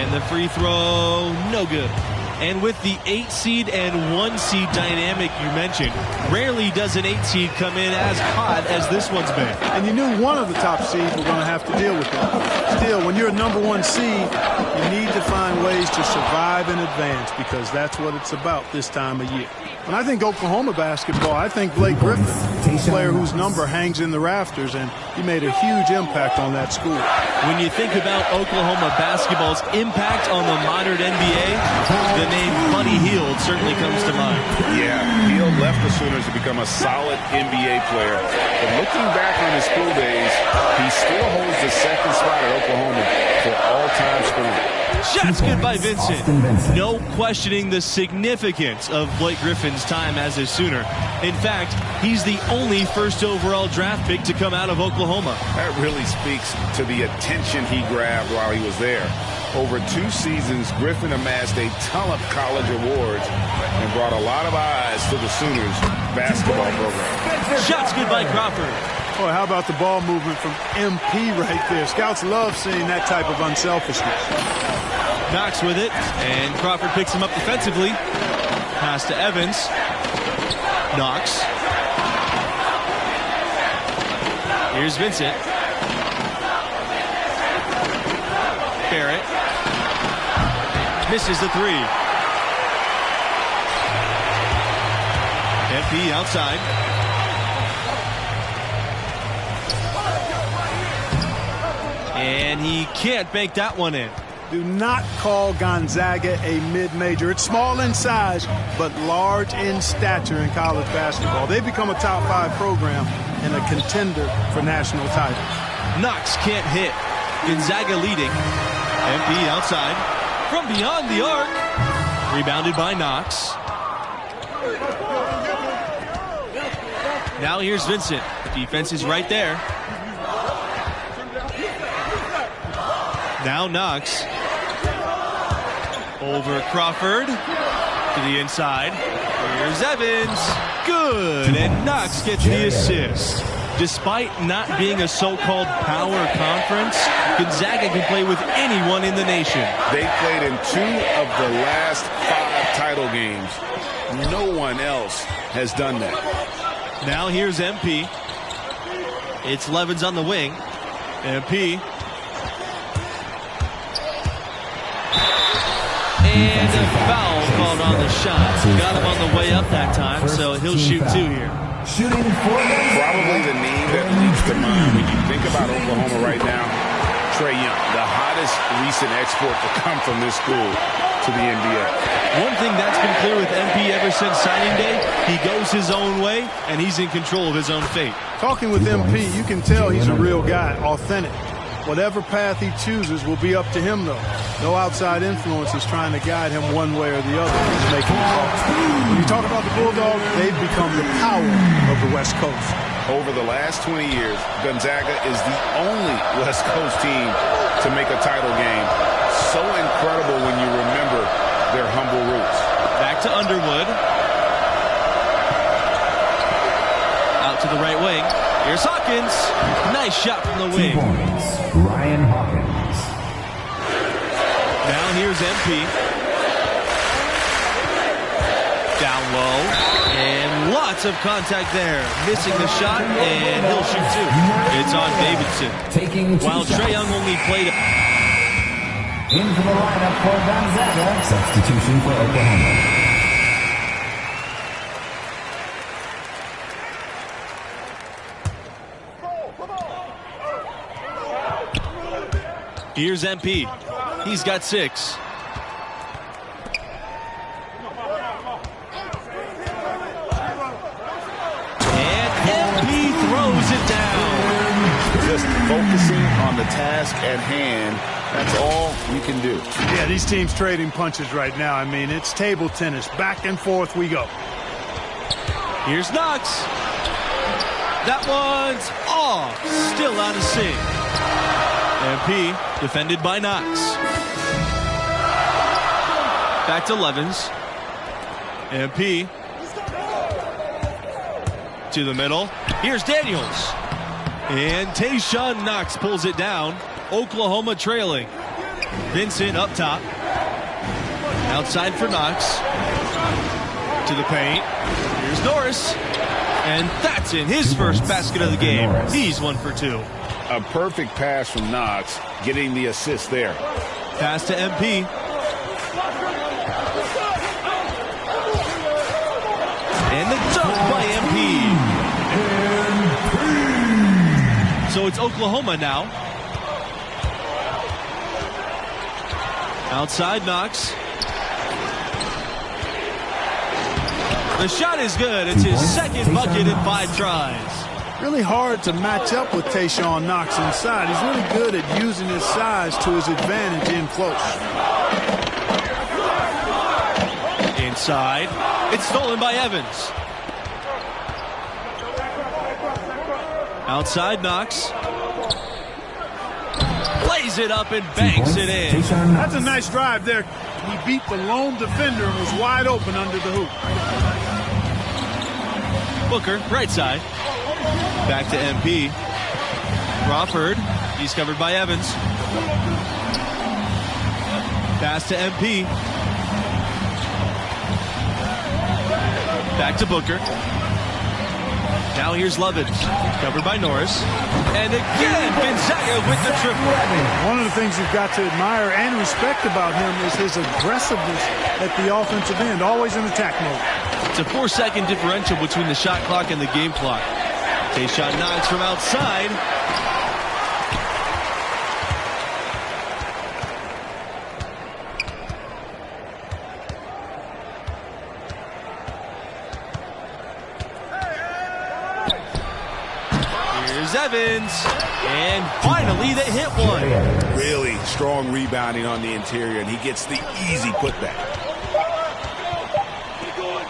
And the free throw, no good. And with the 8 seed and 1 seed dynamic you mentioned, rarely does an 8 seed come in as hot as this one's been. And you knew one of the top seeds were going to have to deal with it. Still, when you're a number 1 seed, you need to find ways to survive in advance, because that's what it's about this time of year. When I think Oklahoma basketball, I think Blake Griffin, a player whose number hangs in the rafters, and he made a huge impact on that school. When you think about Oklahoma basketball's impact on the modern NBA, the name Buddy Hield certainly comes to mind. Yeah, Hield left the Sooners to become a solid NBA player. But looking back on his school days, he still holds the second spot at Oklahoma for all-time scoring. Shots good by Vincent. No questioning the significance of Blake Griffin's time as a Sooner. In fact, he's the only first overall draft pick to come out of Oklahoma. That really speaks to the attention he grabbed while he was there. Over 2 seasons, Griffin amassed a ton of college awards and brought a lot of eyes to the Sooners basketball program. Shots good by Crawford. Boy, how about the ball movement from MP right there? Scouts love seeing that type of unselfishness. Knox with it, and Crawford picks him up defensively. Pass to Evans. Knox. Here's Vincent. Barrett. Misses the 3. MP outside. And he can't make that one in. Do not call Gonzaga a mid-major. It's small in size, but large in stature in college basketball. They've become a top 5 program and a contender for national titles. Knox can't hit. Gonzaga leading. MP outside. From beyond the arc. Rebounded by Knox. Now here's Vincent. The defense is right there. Now Knox. Over Crawford. To the inside. Here's Evans. Good. And Knox gets the assist. Despite not being a so-called power conference, Gonzaga can play with anyone in the nation. They played in 2 of the last 5 title games. No one else has done that. Now here's MP. It's Levens on the wing. MP. And a foul called on the shot. Got him on the way up that time, so he'll shoot 2 here. Shooting for probably the name that leaps to mind when you think about Oklahoma right now. Trae Young, the hottest recent export to come from this school to the NBA. One thing that's been clear with MP ever since signing day, he goes his own way, and he's in control of his own fate. Talking with MP, you can tell he's a real guy, authentic. Whatever path he chooses will be up to him, though. No outside influence is trying to guide him one way or the other. He's making the call. When you talk about the Bulldogs, they've become the power of the West Coast. Over the last 20 years, Gonzaga is the only West Coast team to make a title game. So incredible when you remember their humble roots. Back to Underwood. Out to the right wing. Here's Hawkins. Nice shot from the wing. 2 points, Ryan Hawkins. Now here's MP. Down low. And lots of contact there. Missing the shot, and he'll shoot 2. It's on Davidson. Taking 2 While Trae Young only played into the lineup for Gonzaga. Substitution for Oklahoma. Here's MP. He's got 6. And MP throws it down. Just focusing on the task at hand. That's all you can do. Yeah, these teams trading punches right now. I mean, it's table tennis. Back and forth we go. Here's Knox. That one's off. Still out of sync. MP defended by Knox. Back to Levens. MP to the middle. Here's Daniels. And Tayshaun Knox pulls it down. Oklahoma trailing. Vincent up top. Outside for Knox. To the paint. Here's Norris. And that's in his first basket of the game. He's 1 for 2. A perfect pass from Knox, getting the assist there. Pass to MP. And the dunk by MP. So it's Oklahoma now. Outside Knox. The shot is good. It's his second bucket in 5 tries. Really hard to match up with Tayshaun Knox inside. He's really good at using his size to his advantage in close. Inside. It's stolen by Evans. Outside Knox. Plays it up and banks it in. That's a nice drive there. He beat the lone defender and was wide open under the hoop. Booker, right side. Back to MP. Crawford. He's covered by Evans. Pass to MP. Back to Booker. Now here's Lovins. Covered by Norris. And again, Gonzaga with the triple. One of the things you've got to admire and respect about him is his aggressiveness at the offensive end. Always in attack mode. It's a 4-second differential between the shot clock and the game clock. Tayshaun Knox from outside. Here's Evans. And finally they hit one. Really strong rebounding on the interior, and he gets the easy putback.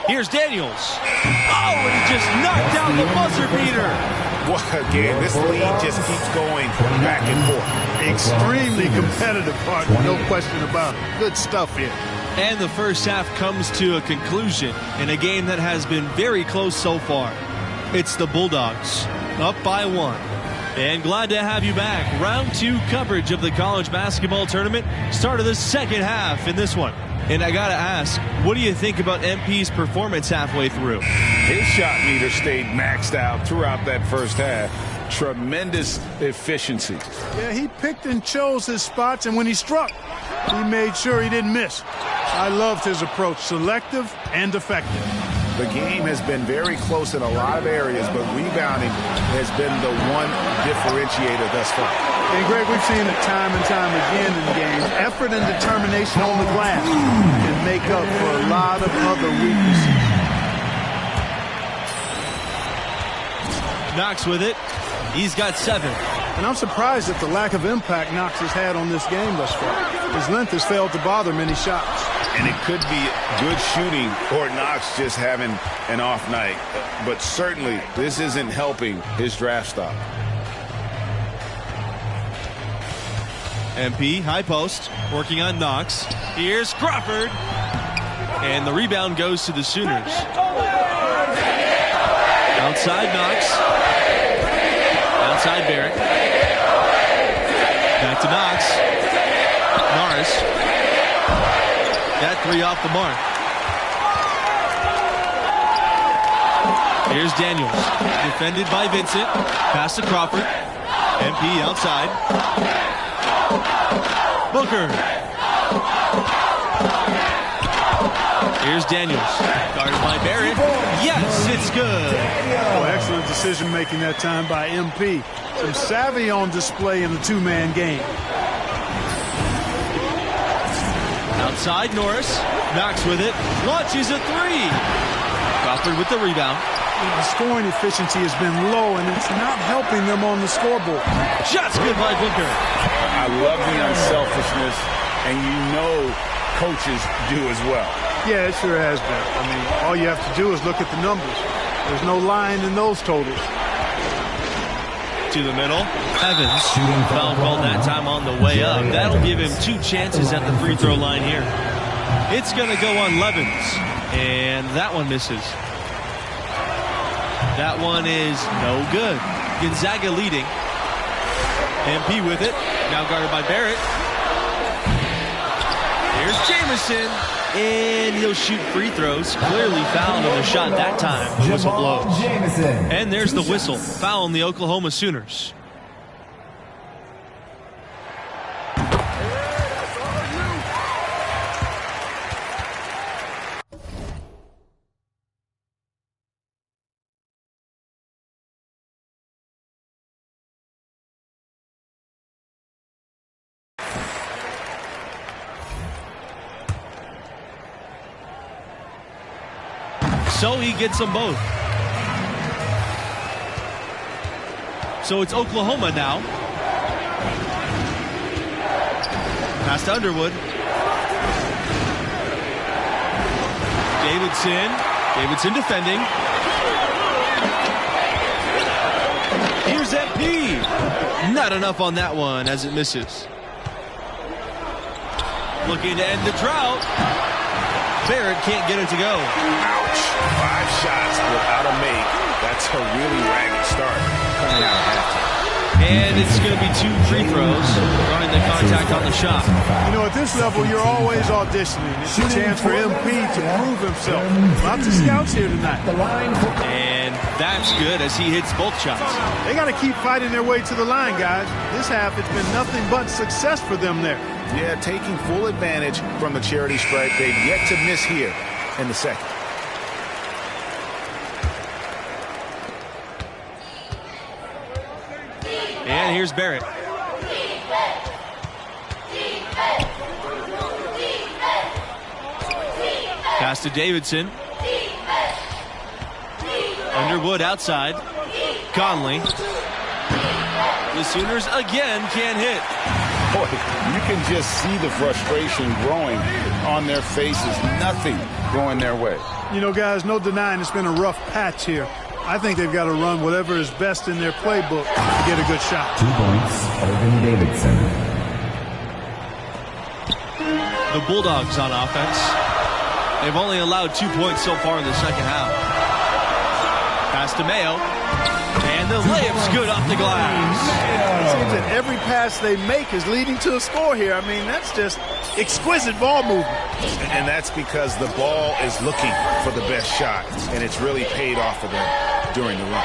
Here's Daniels. Oh, and he just knocked down the buzzer beater. What a game. This lead just keeps going back and forth. Extremely competitive, partner. No question about it. Good stuff here. And the first half comes to a conclusion in a game that has been very close so far. It's the Bulldogs up by 1. And glad to have you back. Round 2 coverage of the college basketball tournament. Start of the second half in this one. And I got to ask, what do you think about MP's performance halfway through? His shot meter stayed maxed out throughout that first half. Tremendous efficiency. Yeah, he picked and chose his spots, and when he struck, he made sure he didn't miss. I loved his approach, selective and effective. The game has been very close in a lot of areas, but rebounding has been the one differentiator thus far. And, Greg, we've seen it time and time again in games. Effort and determination on the glass can make up for a lot of other weaknesses. Knox with it. He's got 7. And I'm surprised at the lack of impact Knox has had on this game thus far. His length has failed to bother many shots. And it could be good shooting or Knox just having an off night. But certainly this isn't helping his draft stock. MP, high post, working on Knox. Here's Crawford. And the rebound goes to the Sooners. Outside Knox. Outside Barrett. Back to Knox. Norris. That 3 off the mark. Here's Daniels. Defended by Vincent. Pass to Crawford. MP outside. Booker. Here's Daniels. Guarded by Barrett. Yes, it's good. Oh, excellent decision making that time by MP. Some savvy on display in the 2-man game. Outside Norris. Knox with it. Launches a 3. Crawford with the rebound. The scoring efficiency has been low, and it's not helping them on the scoreboard. Shots good by Booker. I love the unselfishness, and you know coaches do as well. Yeah, it sure has been. I mean, all you have to do is look at the numbers. There's no lying in those totals. To the middle. Evans. Foul called that time on the way up. That'll give him 2 chances at the free throw line here. It's going to go on Levins. And that one misses. That one is no good. Gonzaga leading. MP with it. Now guarded by Barrett. Jamison, and he'll shoot free throws. Clearly fouled on the shot that time. The whistle blows. And there's the whistle. Foul on the Oklahoma Sooners. So he gets them both. So it's Oklahoma now. Pass to Underwood. Davidson defending. Here's MP. Not enough on that one as it misses. Looking to end the drought. Barrett can't get it to go. Ouch. 5 shots without a make. That's a really ragged start coming out of halftime. And it's going to be 2 free throws, drawing the contact on the shot. You know, at this level, you're always auditioning. It's a chance for MP to prove himself. Lots of scouts here tonight. And that's good as he hits both shots. They got to keep fighting their way to the line, guys. This half, it's been nothing but success for them there. Yeah, taking full advantage from the charity stripe. They've yet to miss here in the second. And here's Barrett. Pass to Davidson. Underwood outside. Conley. The Sooners again can't hit. Boy, you can just see the frustration growing on their faces. Nothing going their way. You know, guys, no denying it's been a rough patch here. I think they've got to run whatever is best in their playbook to get a good shot. 2 points, Irvin Davidson. The Bulldogs on offense. They've only allowed 2 points so far in the second half. Pass to Mayo. And the layup's good off the glass. It seems that every pass they make is leading to a score here. I mean, that's just exquisite ball movement. And that's because the ball is looking for the best shot, and it's really paid off for them during the run.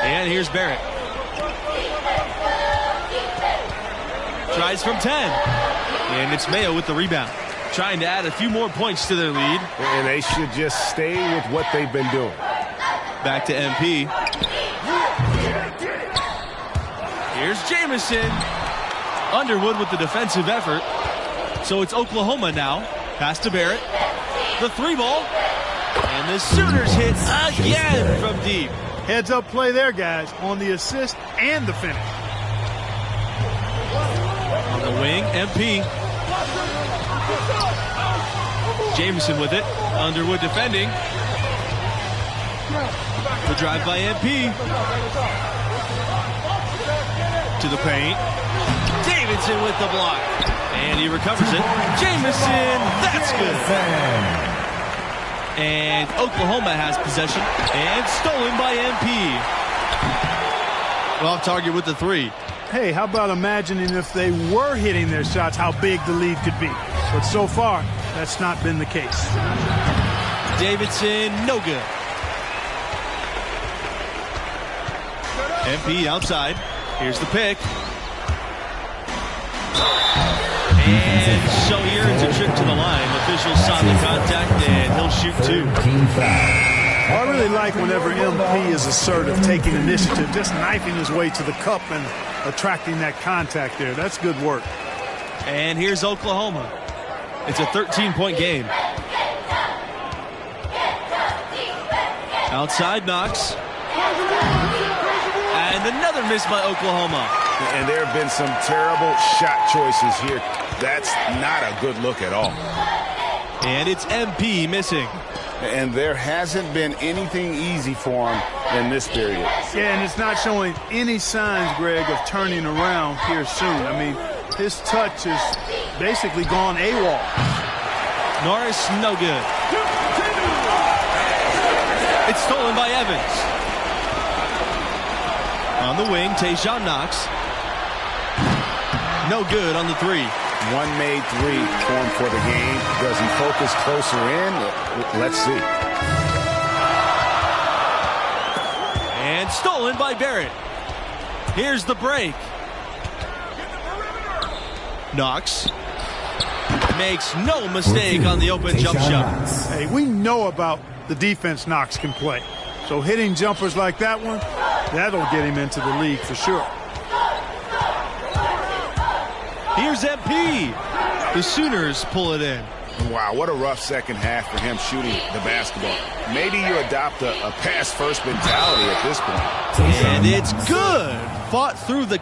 And here's Barrett. Tries from 10. And it's Mayo with the rebound. Trying to add a few more points to their lead. And they should just stay with what they've been doing. Back to MP. Here's Jamison. Underwood with the defensive effort. So it's Oklahoma now. Pass to Barrett. The 3 ball. And the Sooners hit again from deep. Heads up play there, guys, on the assist and the finish. On the wing, MP. Jamison with it. Underwood defending. The drive by MP. To the paint. Davidson with the block. And he recovers it. Jamison, that's good. And Oklahoma has possession. And stolen by MP. Off target with the 3. Hey, how about imagining if they were hitting their shots, how big the lead could be. But so far, that's not been the case. Davidson, no good. MP outside. Here's the pick. And so he earns a trip to the line. Officials saw the contact, and he'll shoot 2. I really like whenever MP is assertive, taking initiative, just knifing his way to the cup and attracting that contact there. That's good work. And here's Oklahoma. It's a 13-point game. Outside Knox. And another miss by Oklahoma. And there have been some terrible shot choices here. That's not a good look at all. And it's MP missing. And there hasn't been anything easy for him in this period. Yeah, and it's not showing any signs, Greg, of turning around here soon. I mean, his touch is basically gone AWOL. Norris, no good. It's stolen by Evans. On the wing, Tayshaun Knox. No good on the 3. One made three for him for the game. Does he focus closer in? Let's see. And stolen by Barrett. Here's the break. Knox makes no mistake on the open jump shot. Hey, we know about the defense Knox can play. So hitting jumpers like that one, that'll get him into the league for sure. Here's MP. The Sooners pull it in. Wow, what a rough second half for him shooting the basketball. Maybe you adopt a pass-first mentality at this point. And it's good. Fought through the...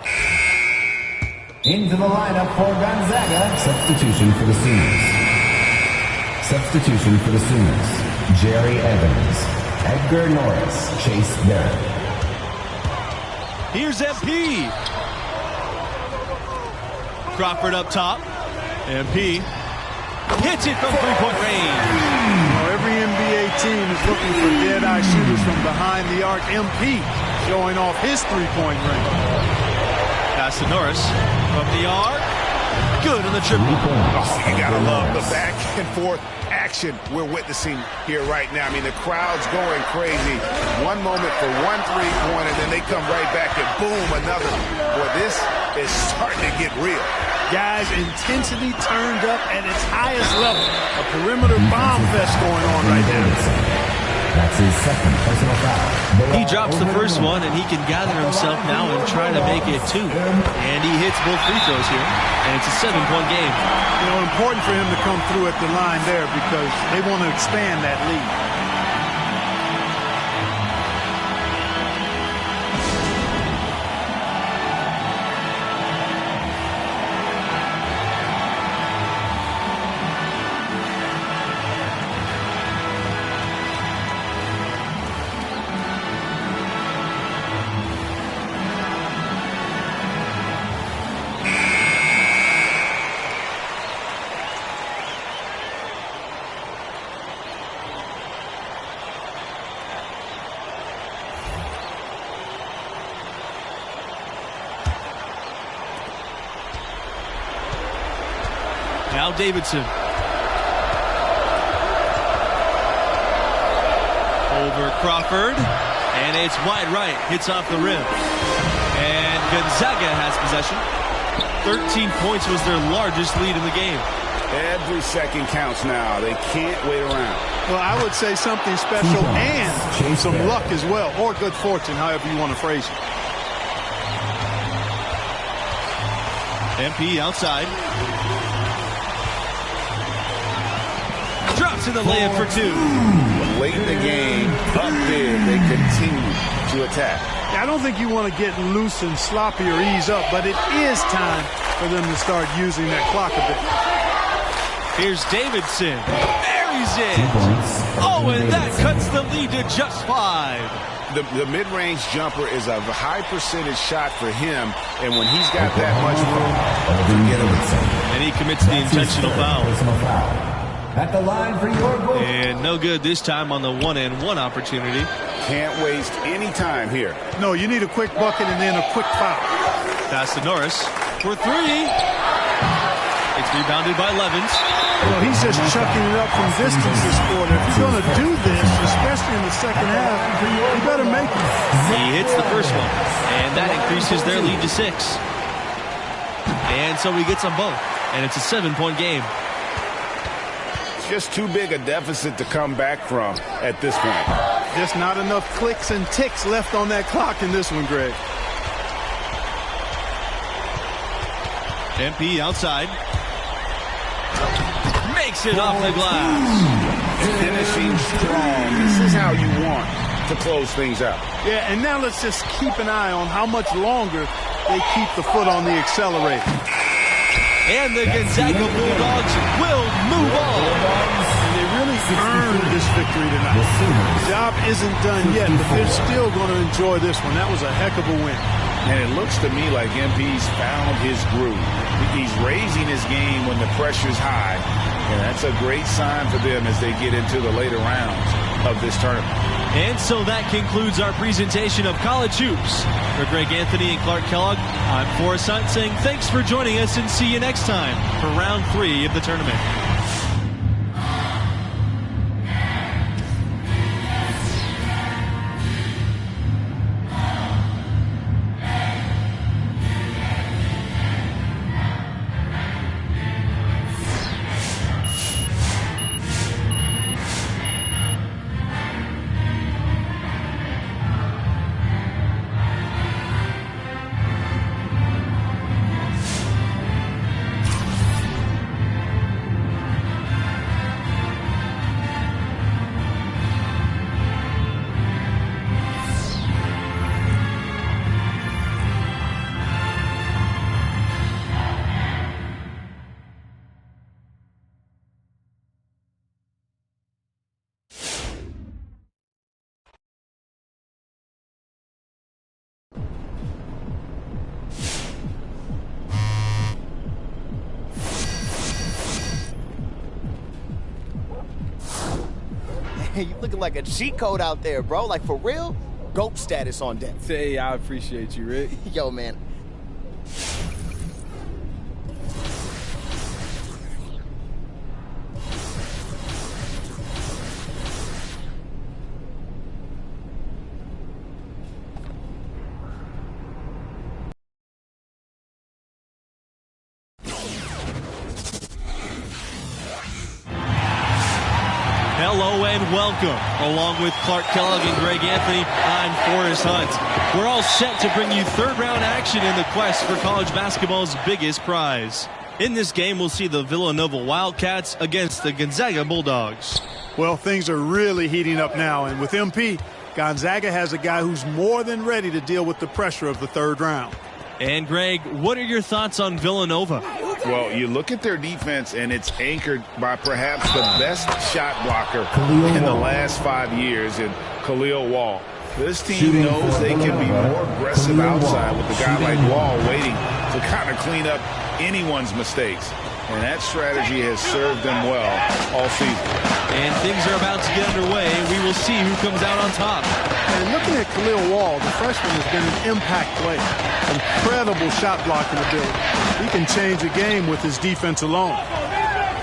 Into the lineup for Gonzaga. Substitution for the Sooners. Substitution for the Sooners. Jerry Evans, Edgar Norris, Chase Barrett. Here's MP. Crawford up top. MP hits it from three-point range. Every NBA team is looking for dead-eye shooters from behind the arc. MP showing off his three-point range. Pass to Norris from the arc. Good on the triple. Oh, you gotta love the back and forth action we're witnessing here right now. I mean, the crowd's going crazy. One moment for one three-pointer, then they come right back and boom, another. Boy, this is starting to get real. Guys, intensity turned up at its highest level. A perimeter bomb fest going on right now. That's his second personal foul. He drops the first one, and he can gather himself now and try to make it two. And he hits both free throws here, and it's a 7-point game. You know, important for him to come through at the line there because they want to expand that lead. Now Davidson. Over Crawford. And it's wide right. Hits off the rim. And Gonzaga has possession. 13 points was their largest lead in the game. Every second counts now. They can't wait around. Well, I would say something special and some luck as well, or good fortune, however you want to phrase it. MP outside. Drops in the layup for two. Late in the game, up big, they continue to attack. I don't think you want to get loose and sloppy or ease up, but it is time for them to start using that clock a bit. Here's Davidson. Buries it. Oh, and that cuts the lead to just 5. The mid-range jumper is a high percentage shot for him, and when he's got that much room, forget it. And he commits the intentional foul. At the line for your goal. And no good this time on the 1-and-1 opportunity. Can't waste any time here. No, you need a quick bucket and then a quick foul. Pass to Norris for 3. It's rebounded by Levens. Well, he's just chucking it up from distance this quarter. If you're going to do this, especially in the second half, you better make it. He hits the first one, and that increases their lead to 6. And so he gets them both, and it's a 7-point game. Just too big a deficit to come back from at this point. Just not enough clicks and ticks left on that clock in this one, Greg. MP outside. Makes it off the glass. Finishing strong. This is how you want to close things out. Yeah, and now let's just keep an eye on how much longer they keep the foot on the accelerator. And the Gonzaga Bulldogs will move on. And they really earned this victory tonight. The job isn't done yet, but they're still going to enjoy this one. That was a heck of a win. And it looks to me like MP's found his groove. He's raising his game when the pressure's high, and that's a great sign for them as they get into the later rounds. of this tournament. And so that concludes our presentation of college hoops. For Greg Anthony and Clark Kellogg, I'm Forrest Hunt saying thanks for joining us and see you next time for round 3 of the tournament. You looking like a cheat code out there, bro. Like, for real? GOAT status on deck. Hey, I appreciate you, Rick. Yo, man. Hello and welcome. Along with Clark Kellogg and Greg Anthony, I'm Forrest Hunt. We're all set to bring you third-round action in the quest for college basketball's biggest prize. In this game, we'll see the Villanova Wildcats against the Gonzaga Bulldogs. Well, things are really heating up now, and with MP, Gonzaga has a guy who's more than ready to deal with the pressure of the third round. And Greg, what are your thoughts on Villanova? Well, you look at their defense, and it's anchored by perhaps the best shot blocker in the last 5 years in Khalil Wall. This team knows they can be more aggressive outside with a guy like Wall waiting to kind of clean up anyone's mistakes. And that strategy has served them well all season. And things are about to get underway. We will see who comes out on top. And looking at Khalil Wall, the freshman has been an impact player. Incredible shot blocking ability. He can change a game with his defense alone.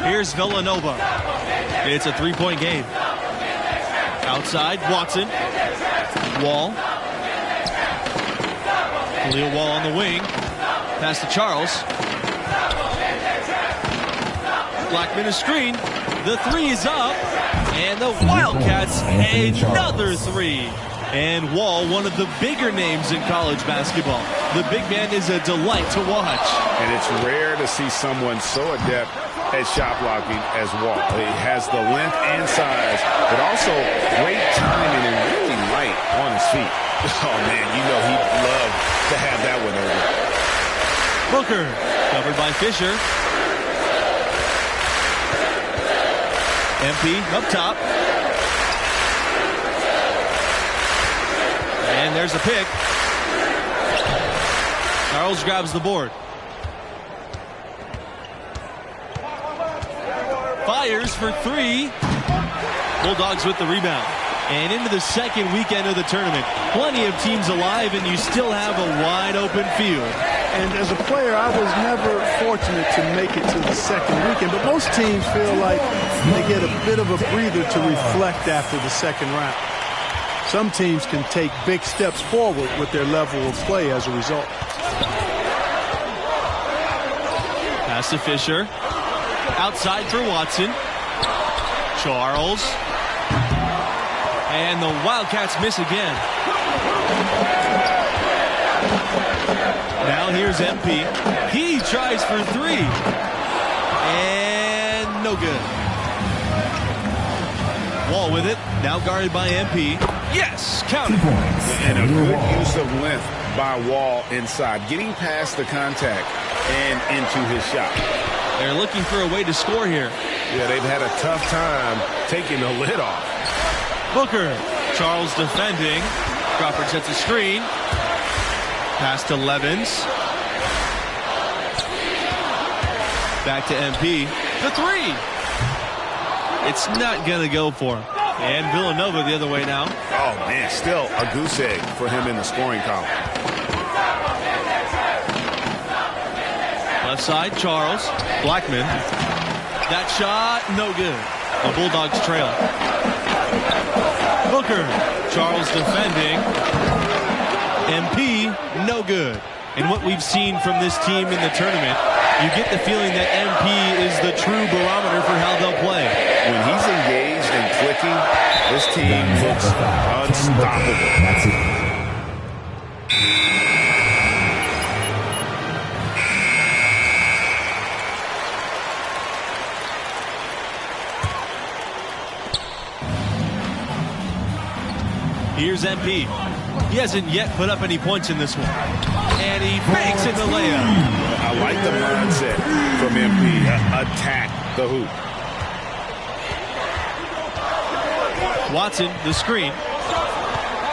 Here's Villanova. It's a three-point game. Outside, Watson. Wall. Khalil Wall on the wing. Pass to Charles. Blackman a screen. The three is up. And the Wildcats another three. And Wall, one of the bigger names in college basketball. The big man is a delight to watch. And it's rare to see someone so adept at shot blocking as Wall. He has the length and size, but also great timing and really light on his feet. Oh, man, you know he'd love to have that one over. Booker, covered by Fisher. MP up top. And there's a pick. Charles grabs the board. Fires for three. Bulldogs with the rebound. And into the second weekend of the tournament. Plenty of teams alive, and you still have a wide open field. And as a player, I was never fortunate to make it to the second weekend, but most teams feel like they get a bit of a breather to reflect after the second round. Some teams can take big steps forward with their level of play as a result. Pass to Fisher. Outside for Watson. Charles. And the Wildcats miss again. Now here's MP. He tries for three. And no good. Wall with it. Now guarded by MP. Yes, count it. And a good use of length by Wall inside, getting past the contact and into his shot. They're looking for a way to score here. Yeah, they've had a tough time taking the lid off. Booker. Charles defending. Crawford sets a screen. Pass to Levins. Back to MP. The three. It's not going to go for him. And Villanova the other way now. Oh, man, still a goose egg for him in the scoring column. Left side, Charles. Blackman. That shot, no good. The Bulldogs trail. Booker. Charles defending. MP, no good. And what we've seen from this team in the tournament, you get the feeling that MP is the true barometer for how they'll play. When he's engaged and clicking, this team looks unstoppable. That's it. Here's MP. He hasn't yet put up any points in this one. And he fakes it the layup. I like the mindset from MP. Attack the hoop. Watson, the screen.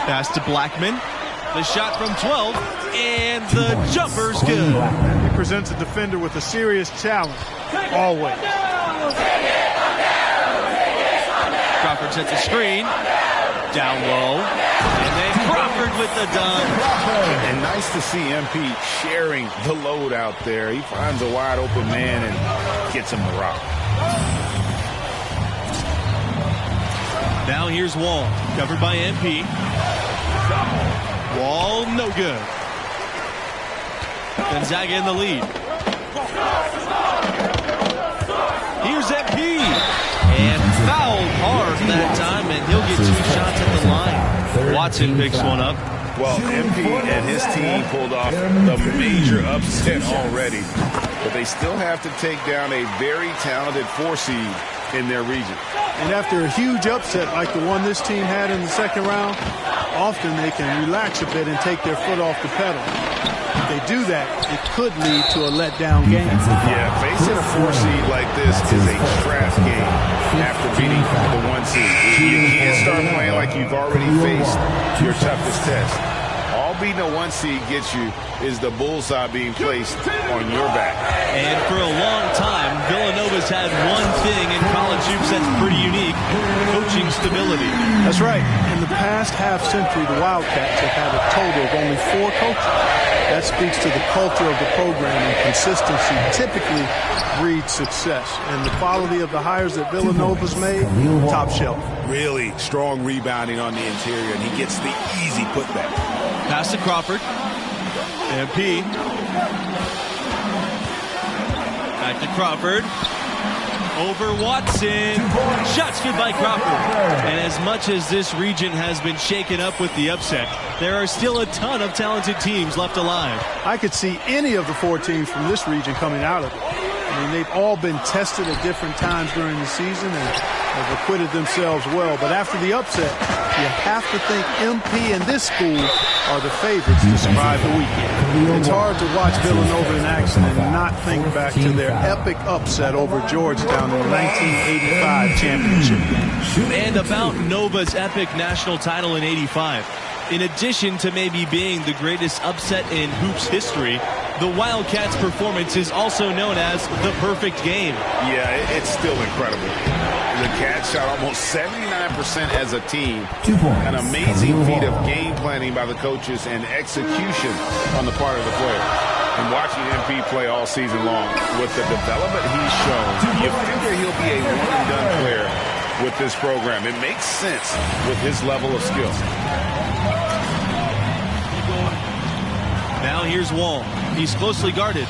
Pass to Blackman. The shot from 12. And the jumper's good. He presents a defender with a serious challenge. Always. Crawford sets a screen. Down low. And then Crawford with the dunk. And nice to see MP sharing the load out there. He finds a wide open man and gets him the rock. Now here's Wall. Covered by MP. Wall, no good. Gonzaga in the lead. Here's MP. And fouled hard that time, and he'll get 2 shots at the line. Watson picks one up. Well, MP and his team pulled off the major upset already, but they still have to take down a very talented 4 seed in their region. And after a huge upset like the one this team had in the second round, often they can relax a bit and take their foot off the pedal. If they do that, it could lead to a letdown game. Yeah, facing a 4 seed like this is a trap game after beating the 1 seed. You can't start playing like you've already faced your toughest test. All beating a 1 seed gets you is the bullseye being placed on your back. And for a long time, Villanova's had one thing in college hoops that's pretty unique: coaching stability. That's right. In the past half century, the Wildcats have had a total of only 4 coaches. That speaks to the culture of the program, and consistency typically breeds success. And the quality of the hires that Villanova's made, top shelf. Really strong rebounding on the interior, and he gets the easy putback. Pass to Crawford. MP. Back to Crawford. Over Watson. Shots good by Crawford. And as much as this region has been shaken up with the upset, there are still a ton of talented teams left alive. I could see any of the 4 teams from this region coming out of it. I mean, they've all been tested at different times during the season and have acquitted themselves well. But after the upset, you have to think MP and this school are the favorites to survive the weekend. It's hard to watch Villanova in action and not think back to their epic upset over Georgetown in the 1985 championship game. And about Nova's epic national title in '85. In addition to maybe being the greatest upset in hoops history, the Wildcats' performance is also known as the perfect game. Yeah, it's still incredible. The Cats shot almost 79% as a team. 2 points. An amazing feat of game planning by the coaches and execution on the part of the player. And watching MP play all season long, with the development he's shown, you figure he'll be a one-and-done player with this program. It makes sense with his level of skill. Now here's Wall. He's closely guarded.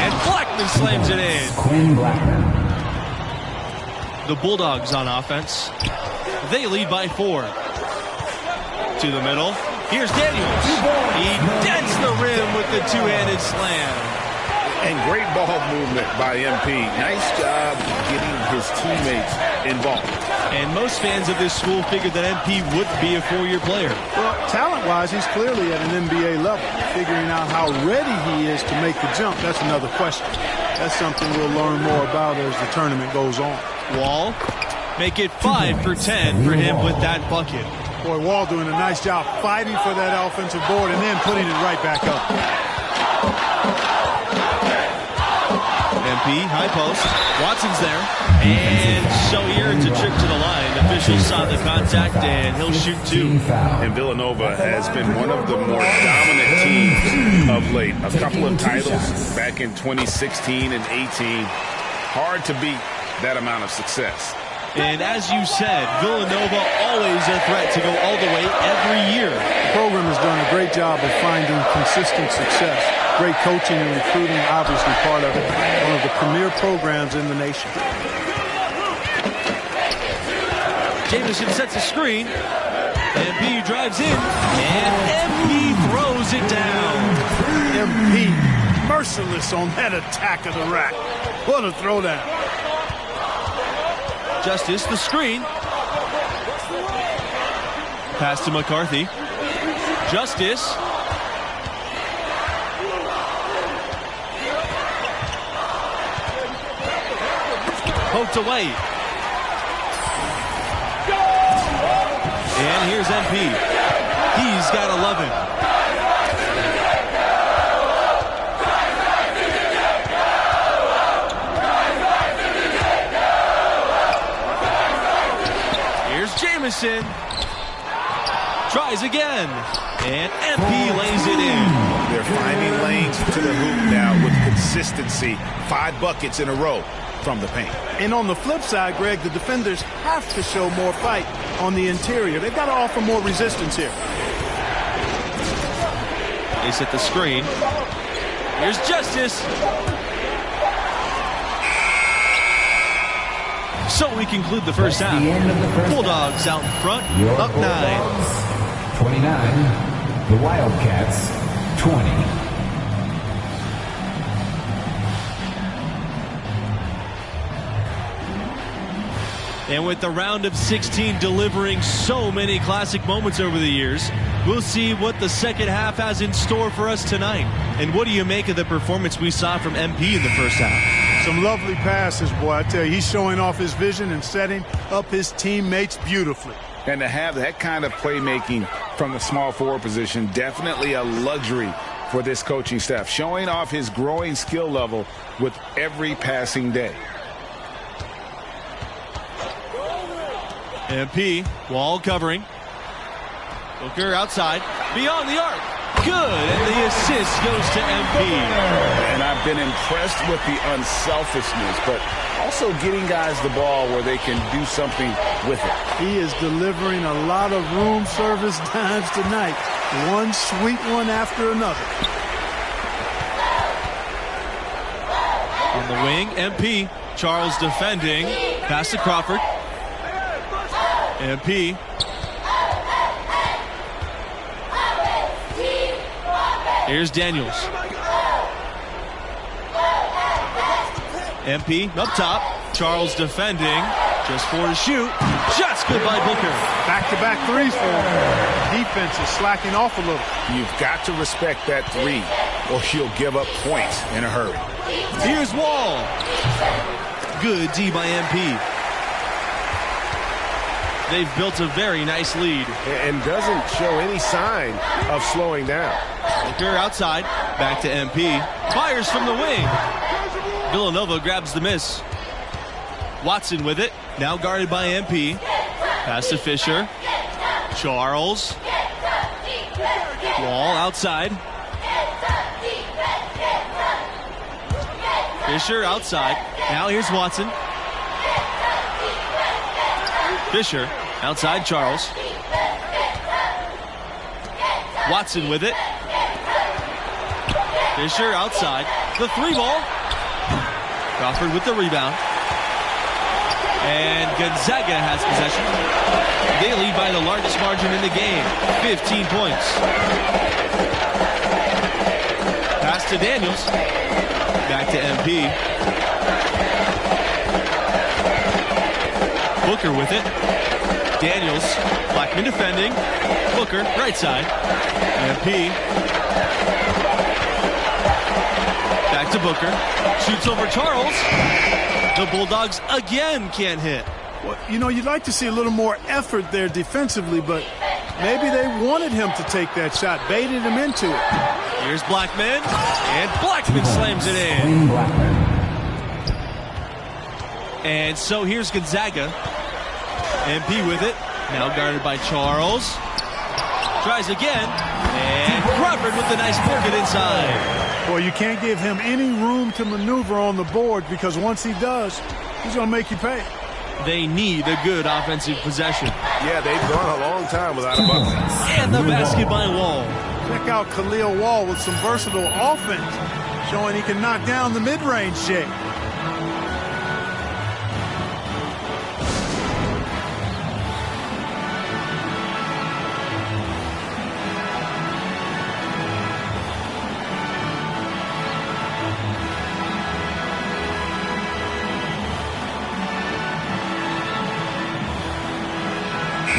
And Blackman slams it in. Quinn Blackman. The Bulldogs on offense. They lead by 4. To the middle. Here's Daniels. He dents the rim with the 2-handed slam. And great ball movement by MP. Nice job getting his teammates involved. And most fans of this school figured that MP would be a 4-year player. Well, talent-wise, he's clearly at an NBA level. Figuring out how ready he is to make the jump, that's another question. That's something we'll learn more about as the tournament goes on. Wall, make it 5 for 10 for him with that bucket. Boy, Wall doing a nice job fighting for that offensive board and then putting it right back up. MP, high post. Watson's there. And so here it's a trip to the line. Officials saw the contact, and he'll shoot two. And Villanova has been one of the more dominant teams of late. A couple of titles back in 2016 and 18. Hard to beat that amount of success. And as you said, Villanova always a threat to go all the way every year. The program has done a great job of finding consistent success. Great coaching and recruiting, obviously part of it. One of the premier programs in the nation. Jamison sets a screen. MP drives in. And MP throws it down. MP merciless on that attack of the rack. What a throwdown. Justice, the screen. Pass to McCarthy. Justice. Poked away. And here's MP. He's got 11. Jamison tries again, and MP lays it in. They're finding lanes to the hoop now with consistency. 5 buckets in a row from the paint. And on the flip side, Greg, the defenders have to show more fight on the interior. They've got to offer more resistance here. They set the screen. Here's Justice. So we conclude the first half. Bulldogs out in front, up 9. 29. The Wildcats, 20. And with the round of 16 delivering so many classic moments over the years, we'll see what the second half has in store for us tonight. And what do you make of the performance we saw from MP in the first half? Some lovely passes, boy. I tell you, he's showing off his vision and setting up his teammates beautifully. And to have that kind of playmaking from the small forward position, definitely a luxury for this coaching staff. Showing off his growing skill level with every passing day. MP, wall covering. Booker outside, beyond the arc. Good, and the assist goes to MP. And I've been impressed with the unselfishness, but also getting guys the ball where they can do something with it. He is delivering a lot of room service dimes tonight. One sweet one after another. On the wing, MP. Charles defending. Pass to Crawford. MP. Here's Daniels. MP up top. Charles defending. Just 4 to shoot. Shots good by Booker. Back-to-back threes for him. Defense is slacking off a little. You've got to respect that 3 or you'll give up points in a hurry. Here's Wall. Good D by MP. They've built a very nice lead. And doesn't show any sign of slowing down. Booker outside. Back to MP. Fires from the wing. Villanova grabs the miss. Watson with it. Now guarded by MP. Pass to Fisher. Charles. Wall outside. Fisher outside. Now here's Watson. Fisher outside Charles. Watson with it. Fisher outside. The 3 ball. Crawford with the rebound. And Gonzaga has possession. They lead by the largest margin in the game, 15 points. Pass to Daniels. Back to MP. Booker with it. Daniels. Blackman defending. Booker, right side. MP. Back to Booker. Shoots over Charles. The Bulldogs again can't hit. Well, you know, you'd like to see a little more effort there defensively, but maybe they wanted him to take that shot, baited him into it. Here's Blackman, and Blackman slams it in. And so here's Gonzaga. MP with it. Now guarded by Charles. Tries again. And Crawford with the nice pocket inside. Boy, you can't give him any room to maneuver on the board because once he does, he's going to make you pay. They need a good offensive possession. Yeah, they've gone a long time without a bucket. And the basket by Wall. Check out Khalil Wall with some versatile offense, showing he can knock down the mid-range shake.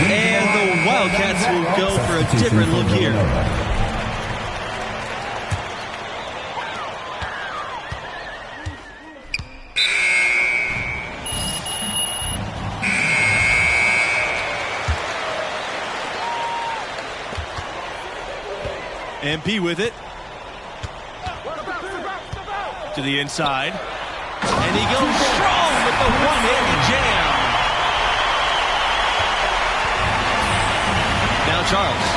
And the Wildcats will go for a different look here. MP with it. To the inside. And he goes strong with the one-handed jam. Now Charles.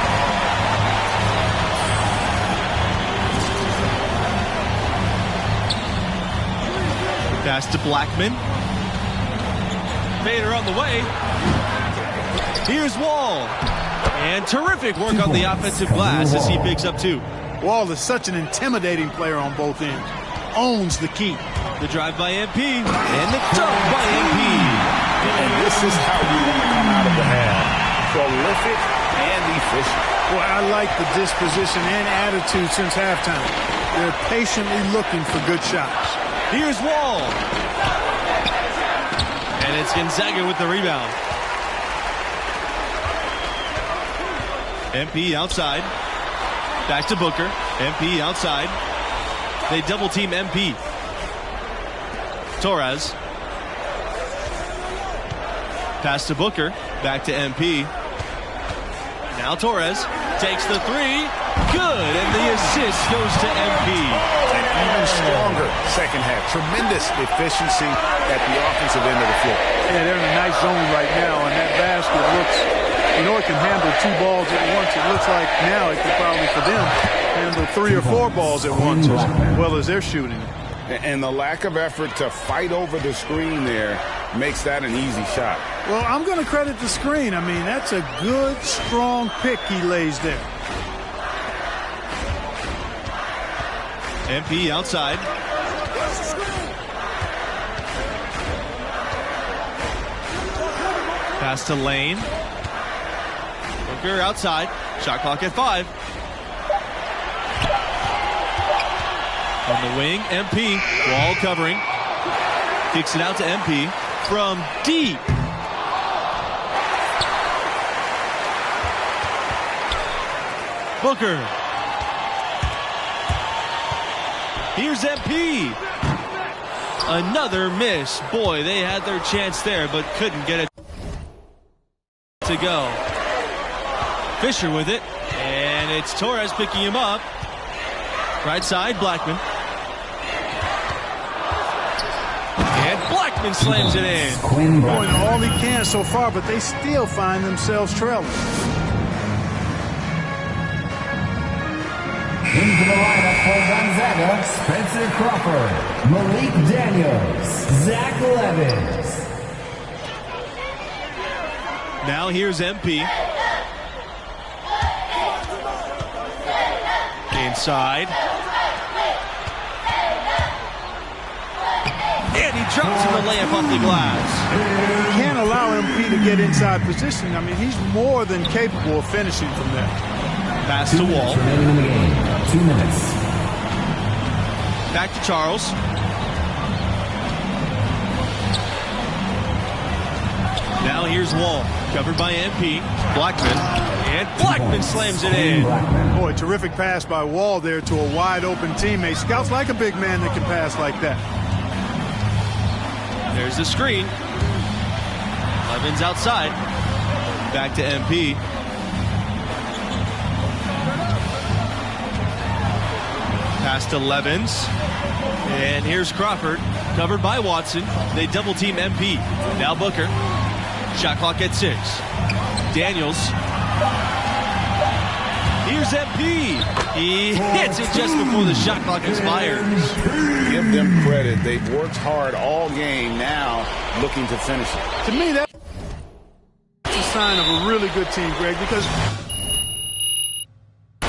Pass to Blackman. Bader on the way. Here's Wall. And terrific work on the offensive glass as he picks up 2. Wall is such an intimidating player on both ends. Owns the key. The drive by MP. And the dunk by MP. And this is how we want to come out of the half. Prolific and efficient. Well, I like the disposition and attitude since halftime. They're patiently looking for good shots. Here's Wall. And it's Gonzaga with the rebound. MP outside. Back to Booker. MP outside. They double team MP. Torres. Pass to Booker. Back to MP. Now Torres takes the 3. Good. And the assist goes to MP. An even stronger second half. Tremendous efficiency at the offensive end of the floor. Yeah, they're in a nice zone right now, and that basket looks, you know, it can handle 2 balls at once. It looks like now it could probably, for them, handle 3 or 4 balls at once as well as they're shooting. And the lack of effort to fight over the screen there makes that an easy shot. Well, I'm going to credit the screen. I mean, that's a good, strong pick he lays there. MP outside. Pass to Lane. Booker outside. Shot clock at 5. On the wing, MP. Wall covering. Kicks it out to MP from deep. Booker. Here's MP. Another miss. Boy, they had their chance there, but couldn't get it to go. Fisher with it, and it's Torres picking him up. Right side, Blackman. And Blackman slams it in. Doing all he can so far, but they still find themselves trailing. Into the lineup for Gonzaga, Spencer Crawford, Malik Daniels, Zach Levins. Now here's MP. Inside. And he drops in the layup off the glass. You can't allow MP to get inside position. I mean, he's more than capable of finishing from there. Pass to Wall. Remaining in the game. 2 minutes. Back to Charles. Now here's Wall. Covered by MP. Blackman. And Blackman slams it in. Boy, terrific pass by Wall there to a wide open teammate. Scouts like a big man that can pass like that. There's the screen. Levins outside. Back to MP. Pass to Levins. And here's Crawford. Covered by Watson. They double team MP. Now Booker. Shot clock at 6. Daniels. Here's MP. He hits it just before the shot clock expires. Give them credit. They've worked hard all game, now looking to finish it. To me, that's a sign of a really good team, Greg, because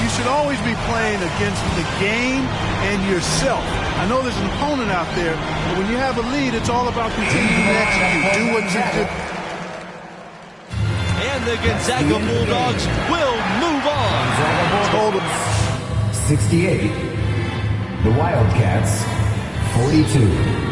you should always be playing against the game and yourself. I know there's an opponent out there, but when you have a lead, it's all about continuing to execute. Do what you do. And the Gonzaga Bulldogs will move on. Hold them. 68. The Wildcats, 42.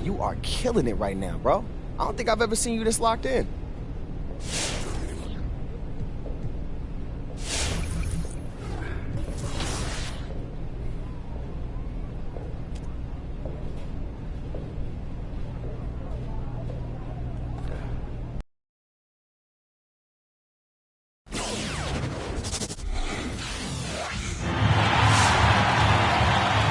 You are killing it right now, bro. I don't think I've ever seen you this locked in.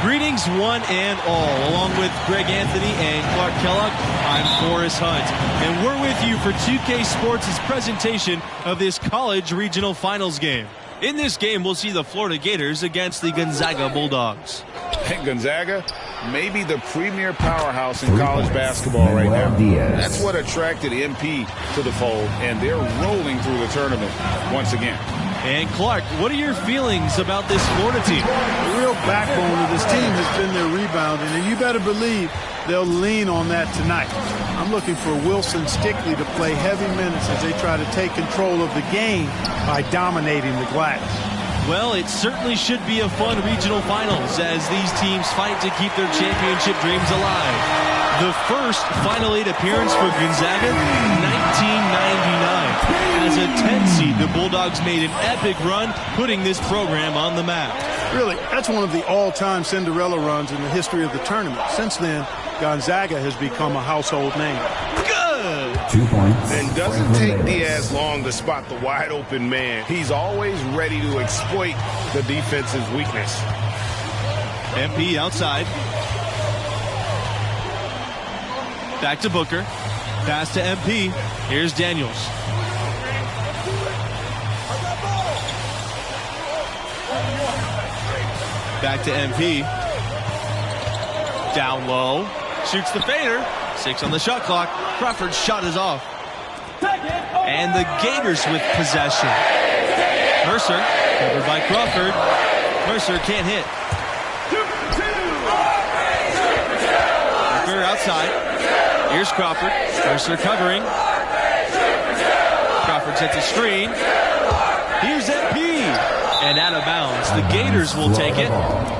Greetings, one and all. Along with Greg Anthony and Clark Kellogg, I'm Forrest Hunt. And we're with you for 2K Sports' presentation of this college regional finals game. In this game, we'll see the Florida Gators against the Gonzaga Bulldogs. And Gonzaga, maybe the premier powerhouse in college basketball right now. That's what attracted MP to the fold, and they're rolling through the tournament once again. And Clark, what are your feelings about this Florida team? The real backbone of this team has been their rebounding, and you better believe they'll lean on that tonight. I'm looking for Wilson Stickley to play heavy minutes as they try to take control of the game by dominating the glass. Well, it certainly should be a fun regional finals as these teams fight to keep their championship dreams alive. The first Final 8 appearance for Gonzaga, 1999. As a 10 seed, the Bulldogs made an epic run, putting this program on the map. Really, that's one of the all-time Cinderella runs in the history of the tournament. Since then, Gonzaga has become a household name. Good! 2 points. And doesn't take Diaz long to spot the wide open man. He's always ready to exploit the defense's weakness. MP outside. Back to Booker. Pass to MP. Here's Daniels. Back to MP. Down low. Shoots the fader. 6 on the shot clock. Crawford's shot is off. And the Gators with possession. Mercer, covered by Crawford. Mercer can't hit. Booker outside. Here's Crawford. Mercer covering. Crawford sets a screen. Here's MP. And out of bounds. The Gators will take it.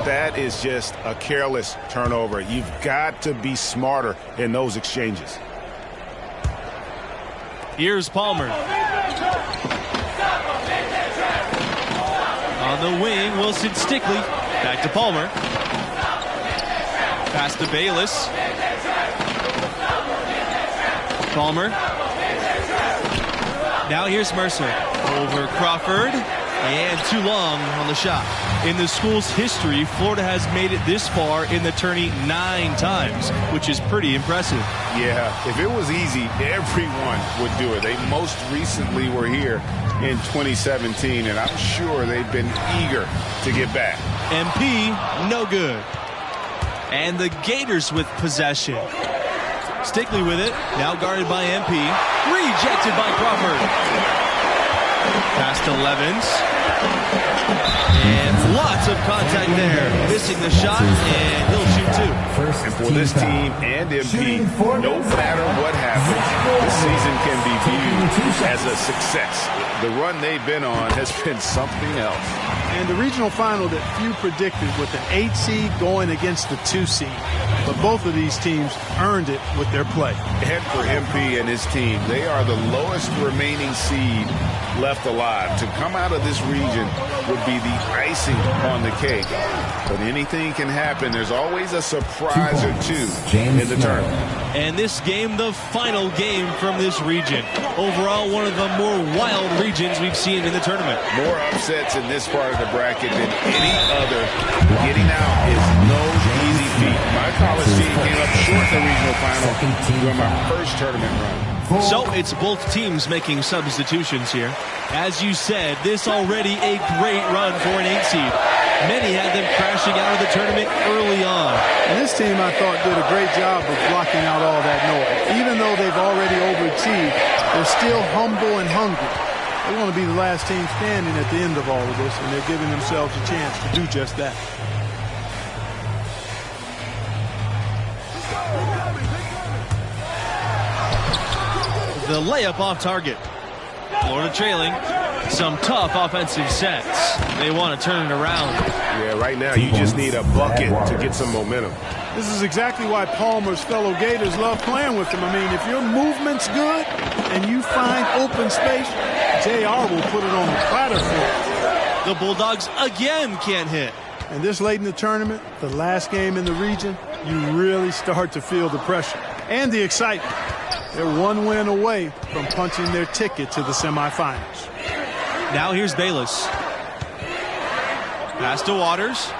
That is just a careless turnover. You've got to be smarter in those exchanges. Here's Palmer. On the wing, Wilson Stickley. Back to Palmer. Pass to Bayless. Palmer. Now here's Mercer. Over Crawford. And too long on the shot. In the school's history, Florida has made it this far in the tourney 9 times, which is pretty impressive. Yeah, if it was easy, everyone would do it. They most recently were here in 2017, and I'm sure they've been eager to get back. MP, no good. And the Gators with possession. Stickley with it, now guarded by MP. Rejected by Crawford. Pass to Levens. And lots of contact there. Missing the shot, and he'll shoot 2. And for this team and MP, no matter what happens, this season can be viewed as a success. The run they've been on has been something else. And the regional final that few predicted with an 8 seed going against the 2 seed. But both of these teams earned it with their play. And for MP and his team, they are the lowest remaining seed left alive. To come out of this region would be the icing on the cake. But anything can happen. There's always a surprise or two in the tournament. And this game, the final game from this region. Overall, one of the more wild regions we've seen in the tournament. More upsets in this part of the bracket than any other. Getting out is no easy feat. My college team came up short in the regional final during my first tournament run. So it's both teams making substitutions here. As you said, this already a great run for an 8 seed. Many had them crashing out of the tournament early on. And this team, I thought, did a great job of blocking out all that noise. Even though they've already overachieved, they're still humble and hungry. They want to be the last team standing at the end of all of this, and they're giving themselves a chance to do just that. The layup off target. Florida trailing. Some tough offensive sets. They want to turn it around. Yeah, right now you just need a bucket to get some momentum. This is exactly why Palmer's fellow Gators love playing with him. I mean, if your movement's good and you find open space, JR will put it on the platter for you. The Bulldogs again can't hit. And this late in the tournament, the last game in the region, you really start to feel the pressure and the excitement. They're one win away from punching their ticket to the semifinals. Now here's Bayless. Pass to Waters.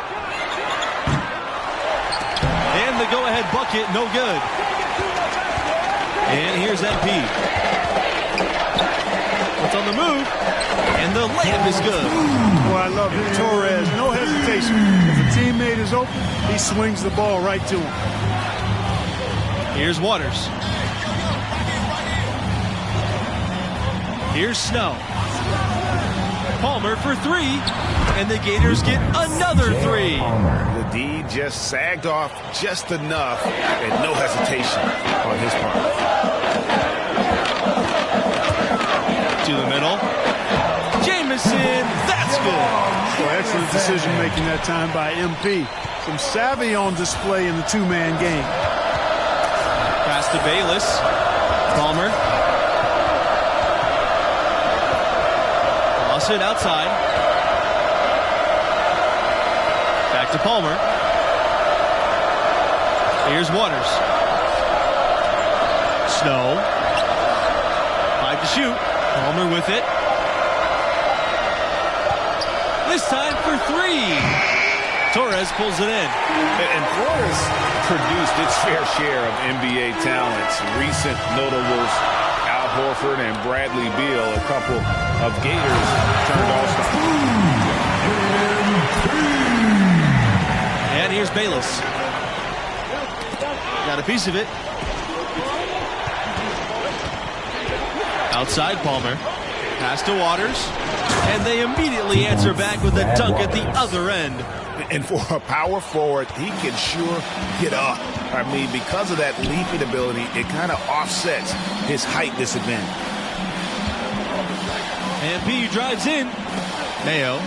And the go-ahead bucket, no good. And here's MP. What's on the move? And the layup is good. Boy, I love it. Torres, no hesitation. If a teammate is open, he swings the ball right to him. Here's Waters. Here's Snow. Palmer for 3, and the Gators get another 3. The D just sagged off just enough, and no hesitation on his part. To the middle. Jamison, that's good. Well, excellent decision making that time by MP. Some savvy on display in the two-man game. Pass to Bayless. Palmer. It outside. Back to Palmer. Here's Waters. Snow. 5 to shoot. Palmer with it. This time for 3. Torres pulls it in. And Florida's produced its fair share of NBA talents. Recent notables, Al Horford and Bradley Beal, a couple of Gators turned all-stars. And here's Bayless. Got a piece of it. Outside Palmer. Pass to Waters. And they immediately answer back with a dunk at the other end. And for a power forward, he can sure get up. I mean, because of that leaping ability, it kind of offsets his height disadvantage. MP drives in. Mayo.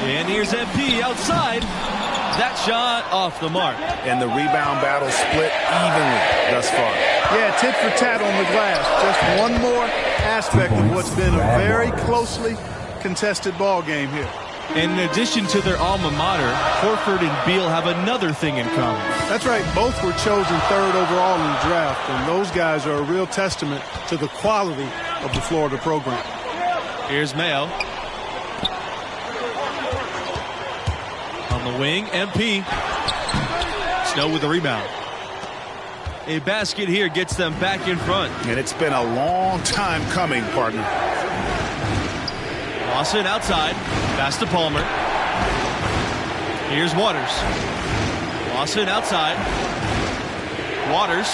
And here's MP outside. That shot off the mark. And the rebound battle split evenly thus far. Yeah, tit for tat on the glass. Just one more aspect of what's been a very closely contested ball game here. And in addition to their alma mater, Horford and Beal have another thing in common. That's right. Both were chosen 3rd overall in the draft, and those guys are a real testament to the quality of the Florida program. Here's Mayo. On the wing, MP. Snow with the rebound. A basket here gets them back in front. And it's been a long time coming, partner. Lawson outside. Pass to Palmer. Here's Waters. Lawson outside. Waters.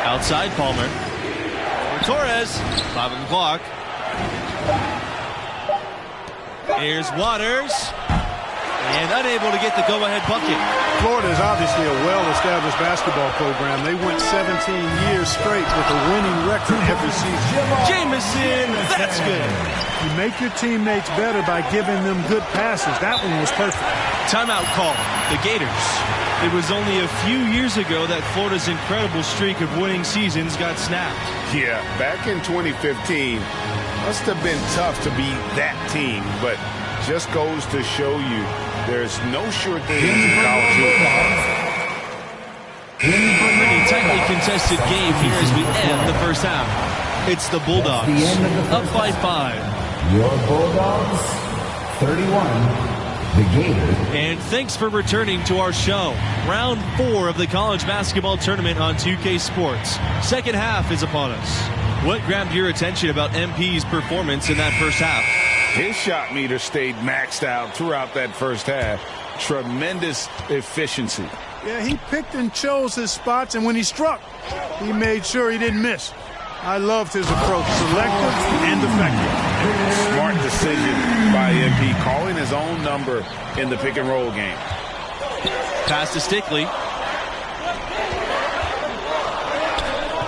Outside Palmer. For Torres. 5 on the clock. Here's Waters. And unable to get the go-ahead bucket. Florida is obviously a well-established basketball program. They went 17 years straight with a winning record every season. Jamison, that's good. You make your teammates better by giving them good passes. That one was perfect. Timeout call. The Gators. It was only a few years ago that Florida's incredible streak of winning seasons got snapped. Yeah, back in 2015, must have been tough to beat that team, but just goes to show you there's no sure thing in college hoops. Pretty tightly contested game here as we end the first half. It's the Bulldogs up by 5. Your Bulldogs, 31. The Gators. And thanks for returning to our show. Round 4 of the college basketball tournament on 2K Sports. Second half is upon us. What grabbed your attention about MP's performance in that first half? His shot meter stayed maxed out throughout that first half. Tremendous efficiency. Yeah, he picked and chose his spots, and when he struck, he made sure he didn't miss. I loved his approach, selective and effective. Smart decision by MP, calling his own number in the pick-and-roll game. Pass to Stickley.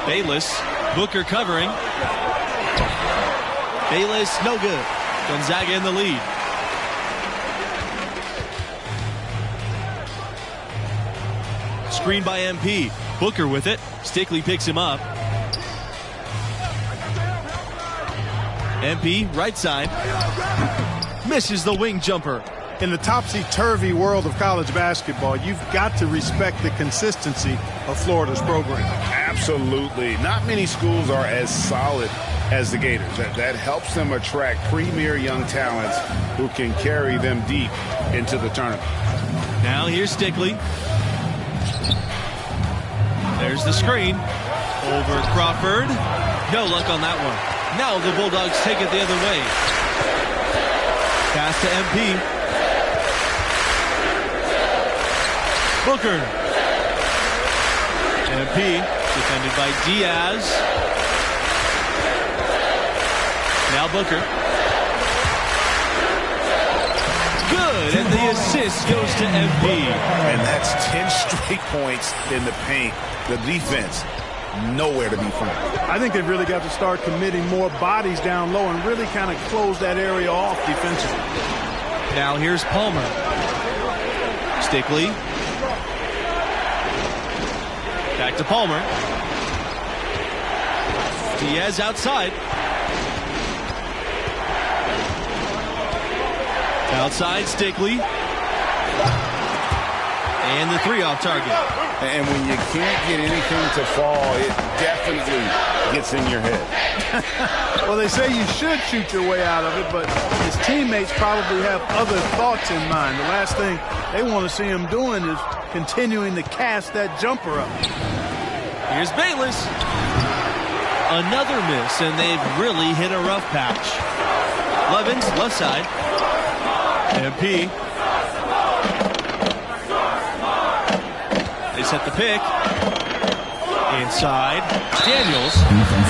Bayless. Booker covering. Bayless, no good. Gonzaga in the lead. Screen by MP. Booker with it. Stickley picks him up. MP, right side. Misses the wing jumper. In the topsy-turvy world of college basketball, you've got to respect the consistency of Florida's program. Absolutely. Not many schools are as solid as the Gators. That helps them attract premier young talents who can carry them deep into the tournament. Now here's Stickley. There's the screen. Over Crawford. No luck on that one. Now the Bulldogs take it the other way. Pass to MP. Booker. MP defended by Diaz. Now Booker. Good, and the assist goes to MP. And that's 10 straight points in the paint. The defense, nowhere to be found. I think they've really got to start committing more bodies down low and really kind of close that area off defensively. Now here's Palmer. Stickley. Back to Palmer. Diaz outside. Outside, Stickley. And the three off target. And when you can't get anything to fall, it definitely gets in your head. Well, they say you should shoot your way out of it, but his teammates probably have other thoughts in mind. The last thing they want to see him doing is continuing to cast that jumper up. Here's Bayless. Another miss, and they've really hit a rough patch. Levins, left side. MP. They set the pick. Inside. Daniels.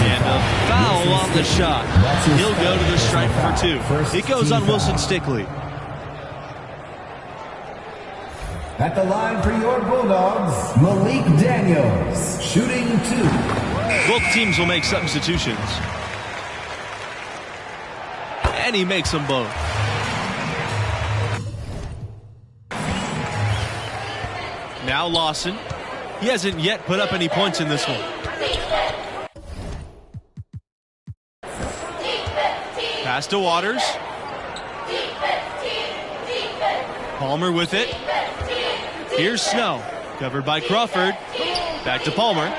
And a foul on the shot. He'll go to the stripe for 2. It goes on Wilson Stickley. At the line for your Bulldogs, Malik Daniels, shooting 2. Both teams will make substitutions. And he makes them both. Now Lawson. He hasn't yet put up any points in this one. Pass to Waters. Palmer with it. Here's Snow. Covered by Crawford. Back to Palmer.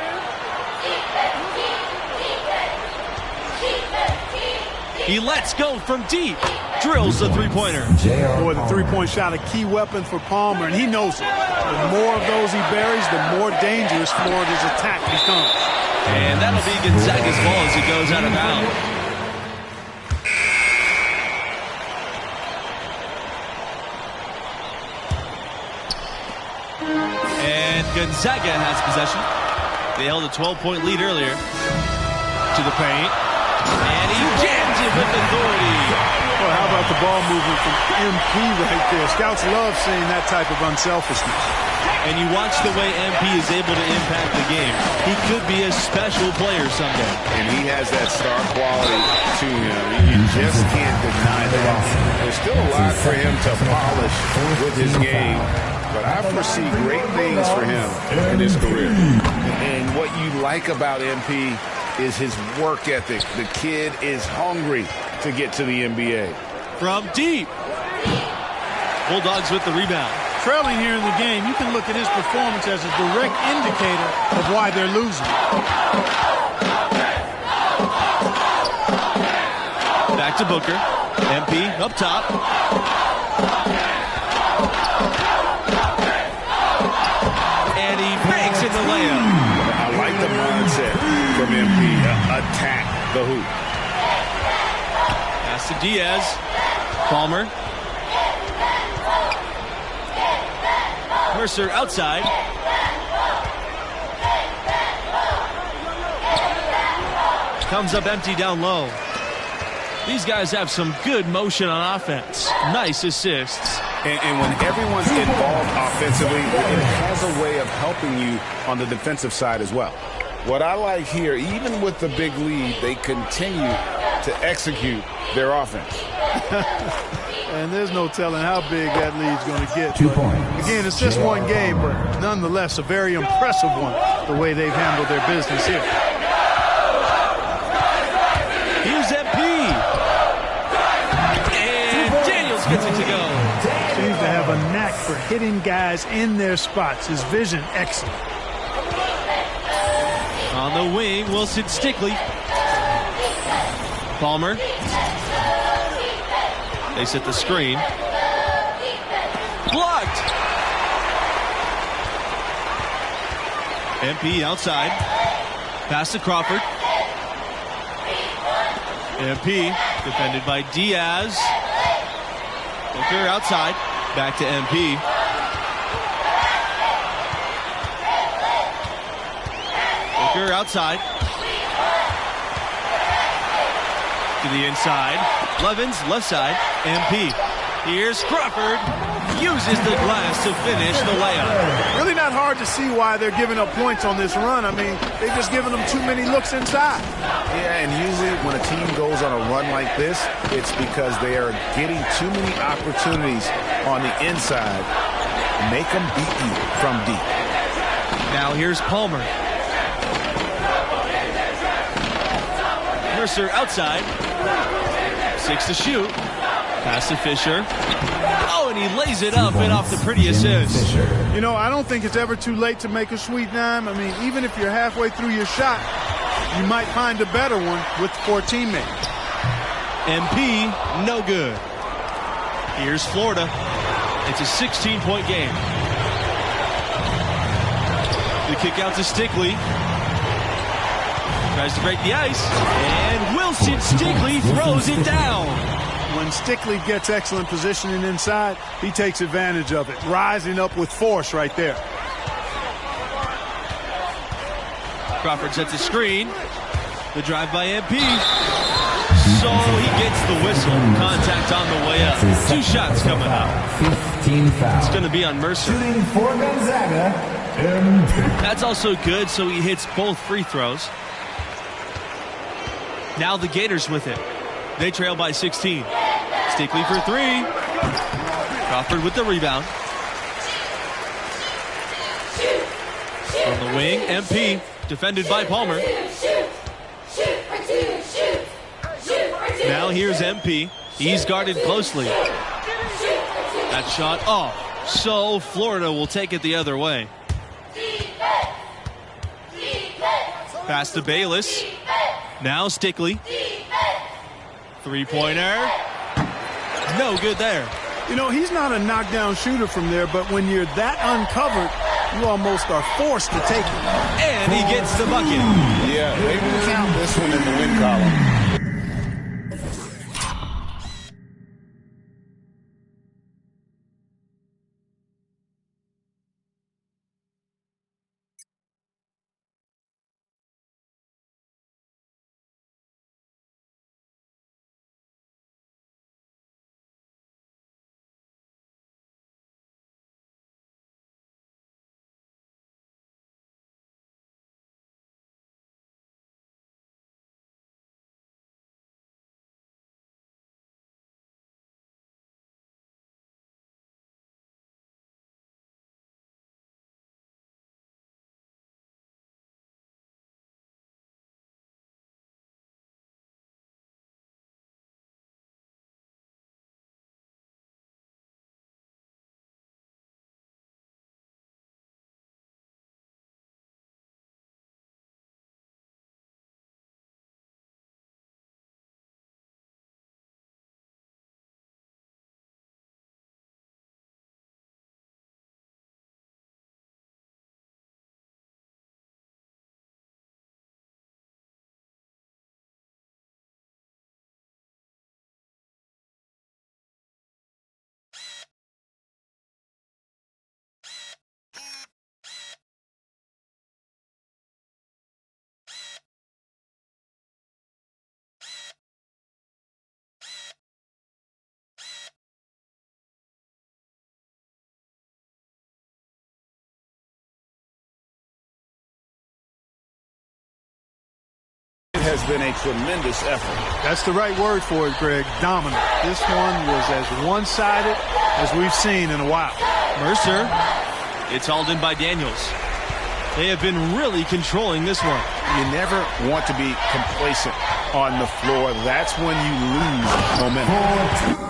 He lets go from deep. Drills the three-pointer. Boy, the three-point shot, a key weapon for Palmer, and he knows it. The more of those he buries, the more dangerous Florida's attack becomes. And that'll be Gonzaga's ball as it goes out of bounds. And Gonzaga has possession. They held a 12-point lead earlier. To the paint. And he jams it with authority. Well, how about the ball movement from MP right there? Scouts love seeing that type of unselfishness. And you watch the way MP is able to impact the game. He could be a special player someday. And he has that star quality to him. You just can't deny that. There's still a lot for him to polish with his game, but I foresee great things for him in his career. And what you like about MP is his work ethic. The kid is hungry to get to the NBA. From deep. Bulldogs with the rebound. Trailing here in the game, you can look at his performance as a direct indicator of why they're losing. Back to Booker. MP up top. And he banks in the layup. I like the mindset from MP. Attack the hoop. Pass to Diaz. Palmer. Mercer outside. Comes up empty down low. These guys have some good motion on offense. Nice assists. And when everyone's involved offensively, it has a way of helping you on the defensive side as well. What I like here, even with the big lead, they continue to execute their offense. And there's no telling how big that lead's going to get. 2 points. Again, it's just one game, but nonetheless a very impressive one, the way they've handled their business here. Here's MP. And Daniels gets it to go. Seems to have a knack for hitting guys in their spots. His vision, excellent. On the wing, Wilson Stickley. Palmer. They set the screen. Blocked. MP outside. Pass to Crawford. MP defended by Diaz. Booker outside. Back to MP. Booker outside. To the inside. Levins left side. MP. Here's Crawford. Uses the glass to finish the layup. Really not hard to see why they're giving up points on this run. I mean, they've just given them too many looks inside. Yeah, and usually when a team goes on a run like this, it's because they are getting too many opportunities on the inside. Make them beat you from deep. Now here's Palmer. Mercer outside. 6 to shoot. Pass to Fisher. Oh, and he lays it up and off the pretty assist. You know, I don't think it's ever too late to make a sweet dime. I mean, even if you're halfway through your shot, you might find a better one with 4 teammates. MP, no good. Here's Florida. It's a 16-point game. The kick out to Stickley. Tries to break the ice. And Wilson Stickley throws it down. When Stickley gets excellent positioning inside, he takes advantage of it, rising up with force right there. Crawford sets a screen. The drive by MP. So he gets the whistle. Contact on the way up. 2 shots coming up. 15 fouls. It's going to be on Mercer. Shooting for Gonzaga, MP. That's also good, so he hits both free throws. Now the Gators with it. They trail by 16. Stickley for 3. Crawford with the rebound. From the wing, MP, defended by Palmer. Now here's MP. He's guarded closely. That shot off. So Florida will take it the other way. Pass to Bayless. Now Stickley. 3-pointer. No good there. You know, he's not a knockdown shooter from there, but when you're that uncovered, you almost are forced to take it. And he gets the bucket. Yeah, they will count this one in the win column. has been a tremendous effort. That's the right word for it, Greg. Dominant. This one was as one-sided as we've seen in a while. Mercer, it's hauled in by Daniels. They have been really controlling this one. You never want to be complacent on the floor. That's when you lose momentum.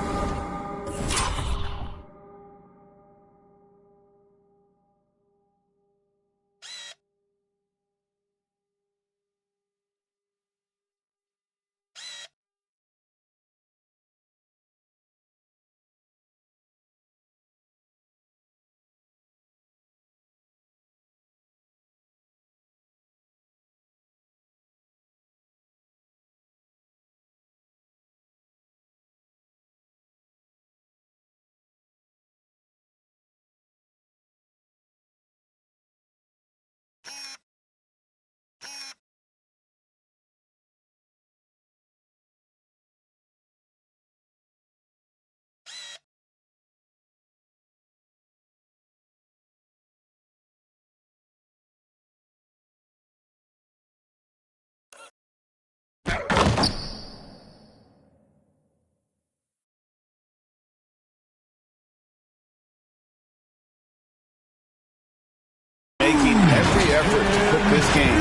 Making every effort to put this game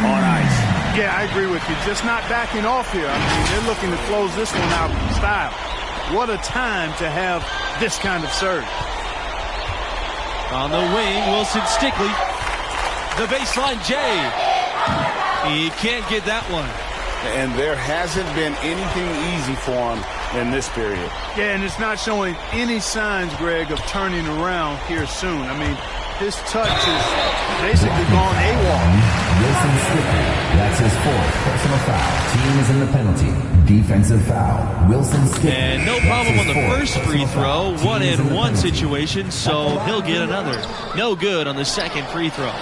on ice. Yeah, I agree with you. Just not backing off here. I mean, they're looking to close this one out in style. What a time to have this kind of serve. On the wing, Wilson Stickley. The baseline, Jay. He can't get that one. And there hasn't been anything easy for him in this period. Yeah, and it's not showing any signs, Greg, of turning around here soon. I mean, his touch is basically gone AWOL. Wilson Stickley, that's his fourth personal foul. Team is in the penalty. Defensive foul. Wilson Stickley. And no problem on the first free throw. 1-and-1 situation, so he'll get another. No good on the second free throw.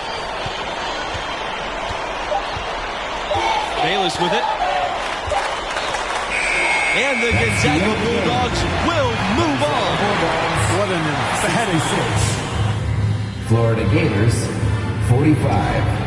Bayless with it. And the Gonzaga Bulldogs will move on. What an emphatic six. Florida Gators, 45.